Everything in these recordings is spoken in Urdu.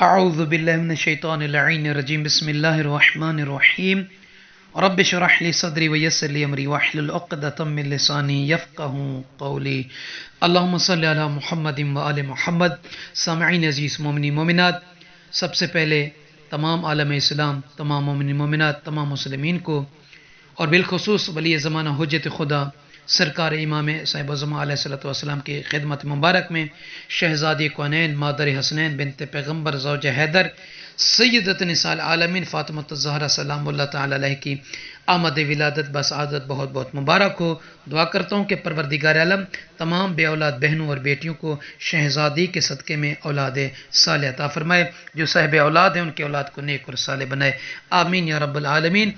اعوذ باللہ من الشیطان اللعین الرجیم بسم اللہ الرحمن الرحیم رب اشرح لی صدری ویسر لی امری واحلل عقدۃ من لسانی یفقهوا قولی اللہم صلی علی محمد وآل محمد۔ سامعین عزیز مومنین مومنات، سب سے پہلے تمام عالم اسلام، تمام مومنین مومنات، تمام مسلمین کو اور بالخصوص ولی زمانہ حجت خدا سرکار امام صاحب الزمان علیہ الصلوۃ والسلام کی خدمت مبارک میں شہزادی کونین مادر حسنین بنت پیغمبر زوجہ حیدر سیدۃ نساء العالمین فاطمہ الزہرا سلام اللہ تعالی علیہ کی آمد ولادت بسعادت بہت بہت مبارک ہو۔ دعا کرتا ہوں کہ پروردگار عالم تمام بے اولاد بہنوں اور بیٹیوں کو شہزادی کے صدقے میں اولاد صالح عطا فرمائے، جو صاحب اولاد ہیں ان کے اولاد کو نیک اور صالح بنائے، آمین یا رب العالمین۔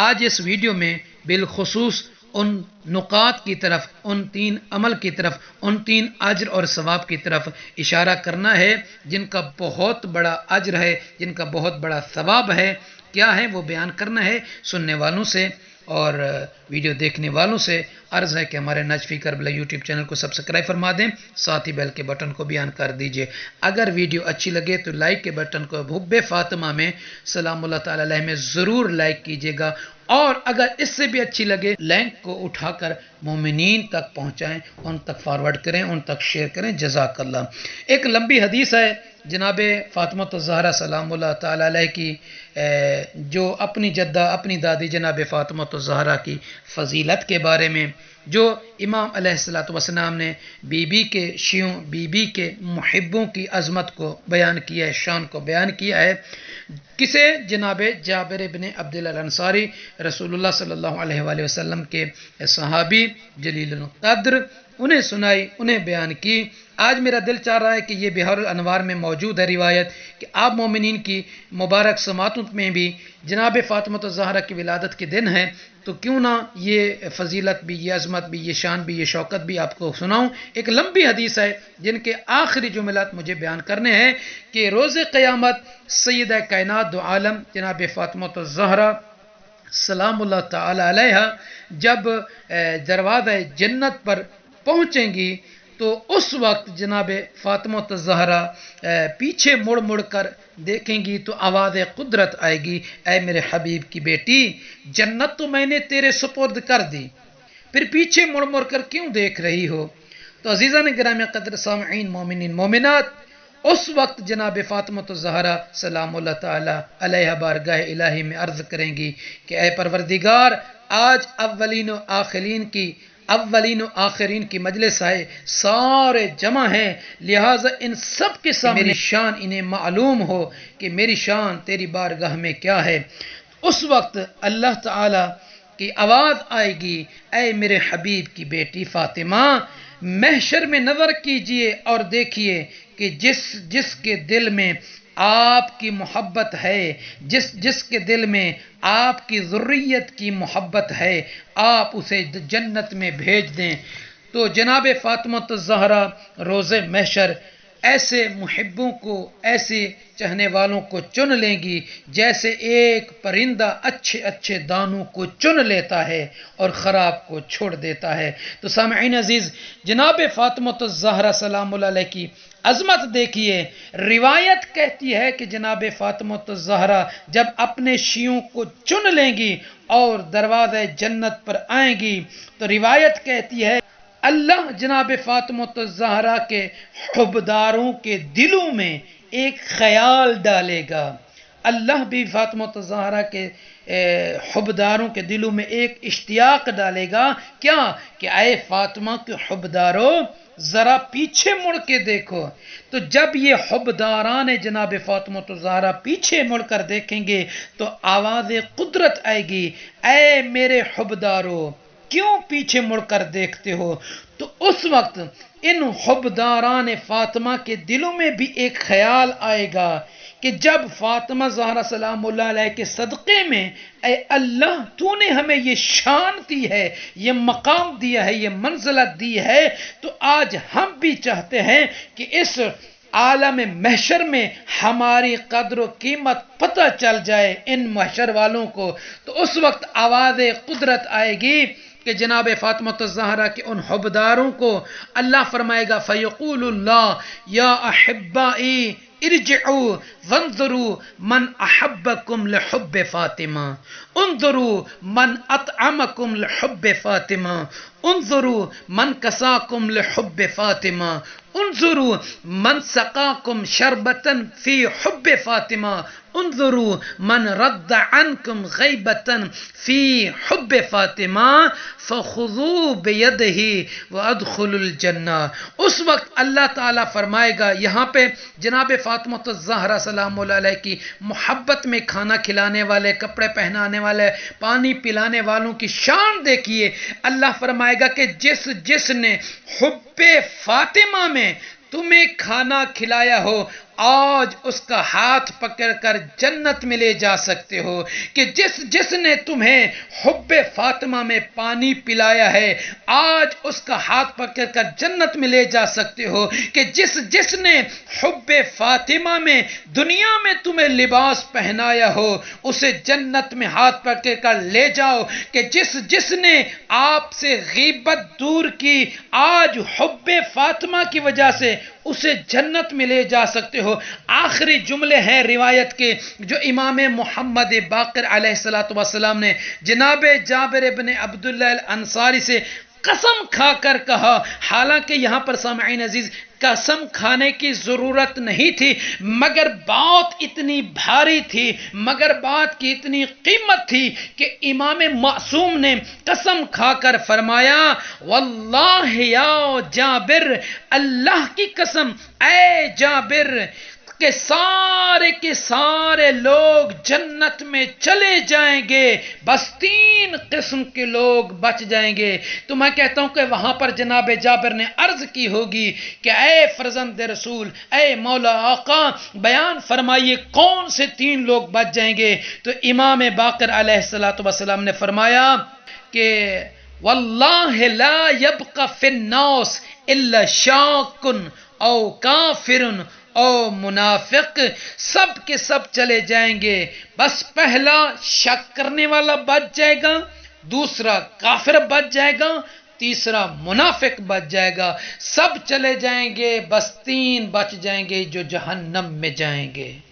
آج اس ویڈیو میں بالخصوص ان نقاط کی طرف، ان تین عمل کی طرف، ان تین اجر اور ثواب کی طرف اشارہ کرنا ہے جن کا بہت بڑا اجر ہے، جن کا بہت بڑا ثواب ہے۔ کیا ہے وہ بیان کرنا ہے۔ سننے والوں سے اور ویڈیو دیکھنے والوں سے عرض ہے کہ ہمارے نجفی کربلا یوٹیوب چینل کو سبسکرائب فرما دیں، ساتھ ہی بیل کے بٹن کو بھی آن کر دیجئے۔ اگر ویڈیو اچھی لگے تو لائک کے بٹن کو حب فاطمہ میں سلام اللہ تعالی علیہ میں ضرور لائک کیجئے گا، اور اگر اس سے بھی اچھی لگے لنک کو اٹھا کر مومنین تک پہنچائیں، ان تک فارورڈ کریں، ان تک شیئر کریں، جزاک اللہ۔ ایک لمبی حدیث ہے جناب فاطمہ الزہرا سلام اللہ تعالی علیہ کی، جو اپنی جدہ اپنی دادی جناب فاطمہ الزہرا کی فضیلت کے بارے میں، جو امام علیہ الصلوۃ والسلام نے بی بی کے شیعوں، بی بی کے محبوں کی عظمت کو بیان کیا ہے، شان کو بیان کیا ہے۔ کسے؟ جناب جابر بن عبداللہ الانصاری رسول اللہ صلی اللہ علیہ وآلہ وسلم کے صحابی جلیل القدر، انہیں سنائی، انہیں بیان کی۔ آج میرا دل چاہ رہا ہے کہ یہ بحر الانوار میں موجود ہے روایت کہ آپ مومنین کی مبارک سماعتوں میں بھی جناب فاطمہ الزہرا کی ولادت کے دن ہے، تو کیوں نہ یہ فضیلت بھی، یہ عظمت بھی، یہ شان بھی، یہ شوکت بھی آپ کو سناؤں۔ ایک لمبی حدیث ہے جن کے آخری جملات مجھے بیان کرنے ہیں کہ روز قیامت سیدہ کائنات دو عالم جناب فاطمہ الزہرا سلام اللہ تعالی علیہ جب دروازہ جنت پر پہنچیں گی تو اس وقت جناب فاطمہ الزہرا پیچھے مڑ مڑ کر دیکھیں گی تو آواز قدرت آئے گی، اے میرے حبیب کی بیٹی، جنت تو میں نے تیرے سپرد کر دی، پھر پیچھے مڑ مڑ کر کیوں دیکھ رہی ہو؟ تو عزیزان گرامی قدر سامعین مومنین مومنات، اس وقت جناب فاطمہ الزہرا سلام اللہ تعالی علیہ بارگاہ الہی میں عرض کریں گی کہ اے پروردگار، آج اولین و آخرین کی مجلس ہے، سارے جمع ہیں، لہٰذا ان سب کے سامنے میری شان انہیں معلوم ہو کہ میری شان تیری بارگاہ میں کیا ہے۔ اس وقت اللہ تعالی کی آواز آئے گی، اے میرے حبیب کی بیٹی فاطمہ، محشر میں نظر کیجئے اور دیکھیے کہ جس کے دل میں آپ کی محبت ہے، جس کے دل میں آپ کی ذریت کی محبت ہے، آپ اسے جنت میں بھیج دیں۔ تو جناب فاطمہ الزہرا روز محشر ایسے محبوں کو، ایسے چاہنے والوں کو چن لیں گی جیسے ایک پرندہ اچھے اچھے دانوں کو چن لیتا ہے اور خراب کو چھوڑ دیتا ہے۔ تو سامعین عزیز، جناب فاطمہ الزہرا سلام اللہ علیہ کی عظمت دیکھیے۔ روایت کہتی ہے کہ جناب فاطمہ الزہرا جب اپنے شیعوں کو چن لیں گی اور دروازہ جنت پر آئیں گی تو روایت کہتی ہے اللہ جناب فاطمہ الزہرا کے حبداروں کے دلوں میں ایک خیال ڈالے گا۔ اللہ بھی فاطمہ الزہرا کے حبداروں کے دلوں میں ایک اشتیاق ڈالے گا، کیا کہ اے فاطمہ کے حبداروں، ذرا پیچھے مڑ کے دیکھو۔ تو جب یہ حبداران جناب فاطمہ الزہرا پیچھے مڑ کر دیکھیں گے تو آواز قدرت آئے گی، اے میرے حبداروں، کیوں پیچھے مڑ کر دیکھتے ہو؟ تو اس وقت ان حبداران فاطمہ کے دلوں میں بھی ایک خیال آئے گا کہ جب فاطمہ زہرا سلام اللہ علیہ کے صدقے میں اے اللہ تو نے ہمیں یہ شان دی ہے، یہ مقام دیا ہے، یہ منزلت دی ہے، تو آج ہم بھی چاہتے ہیں کہ اس عالم محشر میں ہماری قدر و قیمت پتہ چل جائے ان محشر والوں کو۔ تو اس وقت آواز قدرت آئے گی کہ جناب فاطمہ الزہرا کے ان حبداروں کو اللہ فرمائے گا فیقول اللہ یا احبائی ارجعوا وانظروا من احبکم لحب فاطمہ، انظروا من اطعمکم لحب فاطمہ، انظروا من کساکم لحب فاطمہ، انظروا من سقاکم شربتا فی حب فاطمہ، انظروا من رد عنکم غیبتا فی حب فاطمہ فخذوا بیدہ وادخلوا الجنہ۔ اس وقت اللہ تعالیٰ فرمائے گا، یہاں پہ جناب فاطمہ الزہرا سلام اللہ علیہ کی محبت میں کھانا کھلانے والے، کپڑے پہنانے والے، پانی پلانے والوں کی شان دیکھیے۔ اللہ فرمائے گا کہ جس نے حب فاطمہ میں تمہیں کھانا کھلایا ہو، آج اس کا ہاتھ پکڑ کر جنت میں لے جا سکتے ہو، کہ جس نے تمہیں حب فاطمہ میں پانی پلایا ہے، آج اس کا ہاتھ پکڑ کر جنت میں لے جا سکتے ہو، کہ جس نے حب فاطمہ میں دنیا میں تمہیں لباس پہنایا ہو، اسے جنت میں ہاتھ پکڑ کر لے جاؤ، کہ جس نے آپ سے غیبت دور کی، آج حب فاطمہ کی وجہ سے اسے جنت میں لے جا سکتے ہو۔ آخری جملے ہیں روایت کے جو امام محمد باقر علیہ السلام نے جناب جابر بن عبداللہ الانصاری سے قسم کھا کر کہا، حالانکہ یہاں پر سامعین عزیز قسم کھانے کی ضرورت نہیں تھی، مگر بات اتنی بھاری تھی، مگر بات کی اتنی قیمت تھی کہ امام معصوم نے قسم کھا کر فرمایا، واللہ یا جابر، اللہ کی قسم اے جابر، کہ سارے کے سارے لوگ جنت میں چلے جائیں گے، بس 3 قسم کے لوگ بچ جائیں گے۔ تو میں کہتا ہوں کہ وہاں پر جناب جابر نے عرض کی ہوگی کہ اے فرزند رسول، اے مولا آقا، بیان فرمائیے کون سے 3 لوگ بچ جائیں گے؟ تو امام باقر علیہ السلام نے فرمایا کہ واللہ لا يبقى في الناس الا شاک او کافر او منافق، سب کے سب چلے جائیں گے، بس پہلا شک کرنے والا بچ جائے گا، دوسرا کافر بچ جائے گا، تیسرا منافق بچ جائے گا، سب چلے جائیں گے، بس 3 بچ جائیں گے جو جہنم میں جائیں گے۔